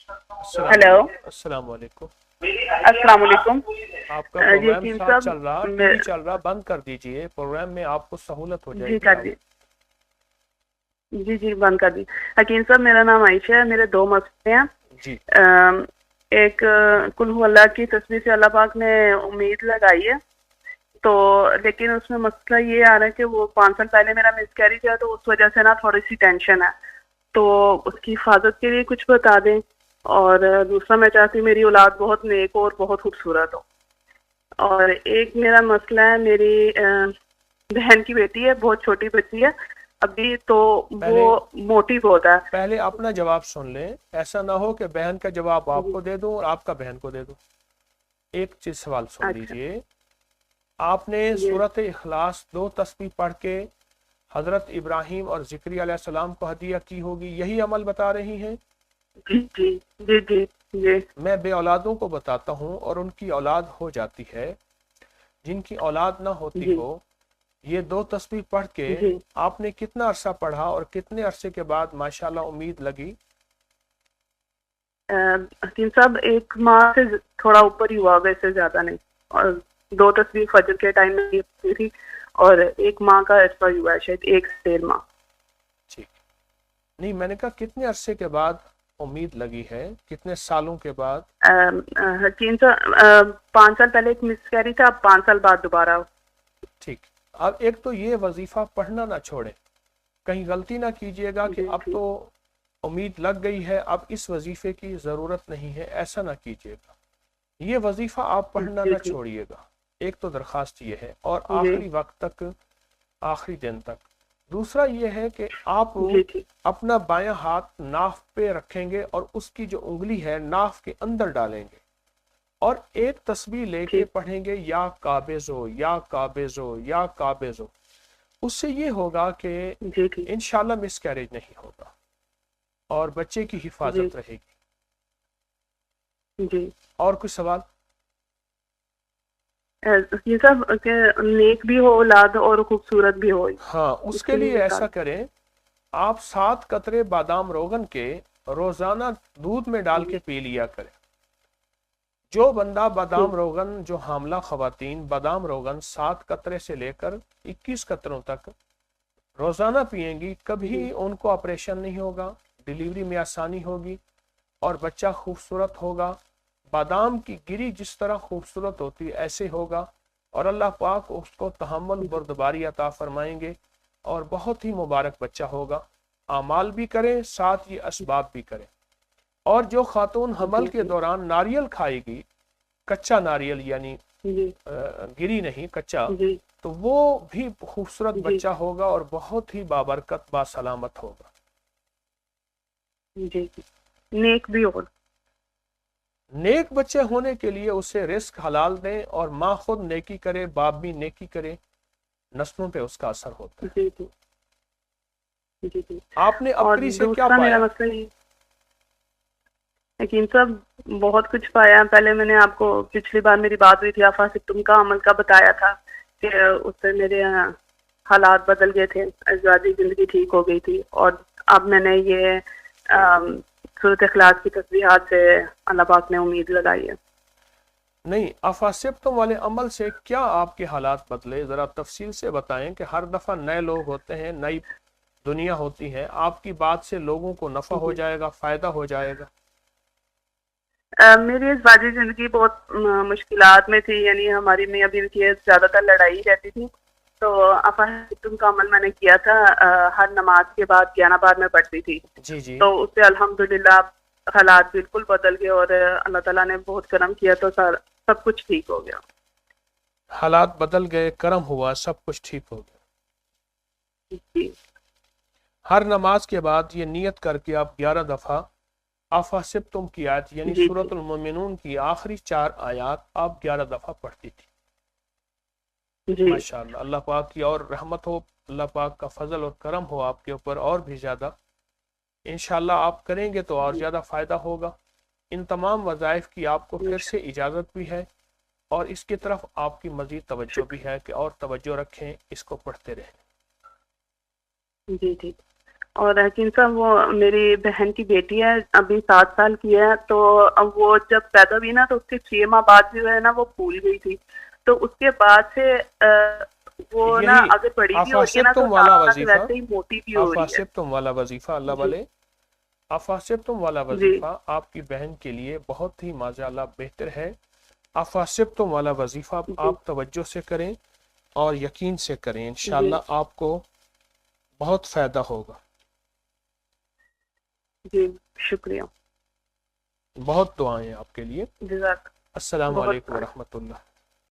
Hello. अस्सलाम वालेकुम। अस्सलाम वालेकुम। आपका प्रोग्राम यकीन साथ साहब चल रहा, मैं टीवी चल रहा, बंद कर दीजिए, प्रोग्राम में आपको सहूलत हो जी जाएगी। कर आप दी। जी जी बंद कर दी। हकीम साहब मेरा नाम आयशा है। मेरे दो मसले हैं। जी अम, एक कुल हु अल्लाह की तस्बीह से अल्लाह पाक ने उम्मीद लगाई है, तो लेकिन उसमें मसला ये आ रहा है कि वो 5 साल पहले मेरा मिसकैरेज है, तो उस वजह से ना थोड़ी सी टेंशन है। तो उसकी हिफाजत के लिए कुछ बता दें। और दूसरा मैं चाहती हूँ मेरी औलाद बहुत नेक हो और बहुत खूबसूरत हो। और एक मेरा मसला है, मेरी बहन की बेटी है, बहुत छोटी बच्ची है अभी, तो वो पहले मोटी बहुत है। पहले अपना जवाब सुन लें, ऐसा ना हो कि बहन का जवाब जी। आपको दे दूं और आपका बहन को दे दूं। एक चीज सवाल सुन अच्छा। लीजिए। आपने जी सूरत इखलास 2 तस्बीह पढ़ के हजरत इब्राहिम और ज़िक्रिया अलैहिस्सलाम को हदिया की होगी, यही अमल बता रही हैं। जी जी जी जी जी मैं बे औलादों को बताता हूँ और उनकी औलाद हो जाती है, जिनकी औलाद ना होती जी हो। ये 2 तस्बीह पढ़ के जी। आपने कितना अरसा पढ़ा और कितने अरसे के बाद माशाल्लाह उम्मीद लगी? हकीम साहब 1 माह से थोड़ा ऊपर ही हुआ होगा, इससे ज्यादा नहीं। और 2 तस्वीर फजर के टाइम में की थी, और 1 माह का इस पर हुआ है, शायद 1 से 1.5 माह। ठीक। नहीं, मैंने कहा कितने अरसे के बाद उम्मीद लगी है, कितने सालों के बाद? हकीम साहब 5 साल पहले एक मिसकैरेज था, अब 5 साल बाद दोबारा। ठीक। अब एक तो ये वजीफा पढ़ना ना छोड़ें, कहीं गलती ना कीजिएगा कि जी अब जी तो उम्मीद लग गई है, अब इस वजीफे की ज़रूरत नहीं है, ऐसा ना कीजिएगा। ये वजीफा आप पढ़ना जी ना जी छोड़िएगा। एक तो दरख्वास्त ये है, और जी आखिरी वक्त तक, आखिरी दिन तक। दूसरा ये है कि आप जी जी अपना बायां हाथ नाफ पे रखेंगे और उसकी जो उंगली है नाफ के अंदर डालेंगे, और एक तस्बीह लेके ठीक। पढ़ेंगे, या काबिज़ो या काबिज़ो या काबिज़ो। उससे ये होगा कि जी ठीक। इंशाल्लाह मिसकैरेज नहीं होगा और बच्चे की जी हिफाजत रहेगी। जी। और कुछ सवाल? ये सब के नेक भी हो औलाद और खूबसूरत भी हो, हाँ, उसके इसके लिए लिए बता ऐसा दें। करें, आप 7 कतरे बादाम रोगन के रोजाना दूध में डाल के जी पी लिया करें। जो बंदा बादाम ठीक। रोगन, जो हामला खवातीन बादाम रोगन 7 कतरे से लेकर 21 कतरों तक रोजाना पिएंगी, जी कभी उनको ऑपरेशन नहीं होगा, डिलीवरी में आसानी होगी और बच्चा खूबसूरत होगा। बादाम की गिरी जिस तरह खूबसूरत होती है ऐसे होगा, और अल्लाह पाक उसको तहम्मुल जी बर्दबारी अता फरमाएंगे और बहुत ही मुबारक बच्चा होगा। आमाल भी करें, साथ ये असबाब भी करें। और जो खातून हमल जी के जी दौरान नारियल खाएगी, कच्चा नारियल यानी जी गिरी नहीं, कच्चा, जी तो वो भी खूबसूरत जी बच्चा होगा और बहुत ही बाबरकत बासलामत होगा। जी जी। नेक भी हो। नेक बच्चे होने के लिए उसे रिस्क हलाल दें, और माँ खुद नेकी करे, बाप भी नेकी करे, नस्लों पे उसका असर होता है। जी जी जी जी। आपने और अबकरी से क्या दूसरा मेरा पाया? मसला ये, यकीन सब बहुत कुछ पाया। पहले मैंने आपको पिछली बार मेरी बात हुई थी, आफा से तुमका अमल का बताया था कि उससे मेरे हालात बदल गए थे, अजवाजी जिंदगी ठीक हो गई थी। और अब मैंने ये सूरत इखलास की तस्बीहात से अल्लाह पाक ने उम्मीद लगाई है। नहीं, अफासिब्तुम वाले अमल से क्या आपके हालात बदले, जरा तफसील से बताएं कि हर दफा नए लोग होते हैं, नई दुनिया होती है, आपकी बात से लोगों को नफा हो जी। जाएगा, फायदा हो जाएगा। मेरी अज़वाजी ज़िंदगी बहुत मुश्किलात में थी, यानी हमारी मियाँ बीवी की ज़्यादातर लड़ाई रहती थी। तो अफ़ातुम का अमल मैंने किया था, हर नमाज के बाद 11 बार मैं पढ़ती थी। जी जी। तो उससे अल्हम्दुलिल्लाह हालात बिल्कुल बदल गए, और अल्लाह ताला ने बहुत करम किया, तो सब कुछ ठीक हो गया। हालात बदल गए, करम हुआ, सब कुछ ठीक हो गया। जी हर नमाज के बाद ये नियत करके आप 11 दफा अफासिब्तुम की आयत यानी जी जी सूरतुल मोमिनून की आखिरी 4 आयत आप 11 दफा पढ़ती थी। जी माशाअल्लाह, अल्लाह पाक की और रहमत हो, अल्लाह पाक का फजल और करम हो आपके ऊपर और भी ज्यादा। इंशाल्लाह आप करेंगे तो और जी ज्यादा फायदा होगा। इन तमाम वज़ाइफ की आपको फिर से इंशा- इजाज़त भी है, और इसकी तरफ आपकी मज़ीद तवज्जो भी शुक्र। है कि और तवज्जो रखें, इसको पढ़ते रहें। जी जी। اور حکیم صاحب وہ میری بہن کی بیٹی ہے، ابھی 7 سال کی ہے، تو وہ جب پیدا ہوئی نا تو اس کے 6 ماہ بعد جو ہے نا وہ پھول گئی تھی، تو اس کے بعد سے وہ نا یہی اگر بڑی بھی ہو رہی ہے نا تو افاسبتم والا ساتھ ساتھ وظیفہ، ویسے ہی موٹی بھی ہو رہی ہے۔ افاسبتم والا وظیفہ اللہ جی والے، افاسبتم والا جی وظیفہ آپ کی بہن کے لیے بہت ہی ماشاءاللہ بہتر ہے۔ افاسبتم والا وظیفہ جی آپ توجہ سے کریں اور یقین سے کریں، جی انشاءاللہ آپ کو بہت فائدہ ہوگا۔ جی شکریہ، بہت دعائیں آپ کے لیے۔ جزاک، السلام بہت علیکم ورحمۃ اللہ۔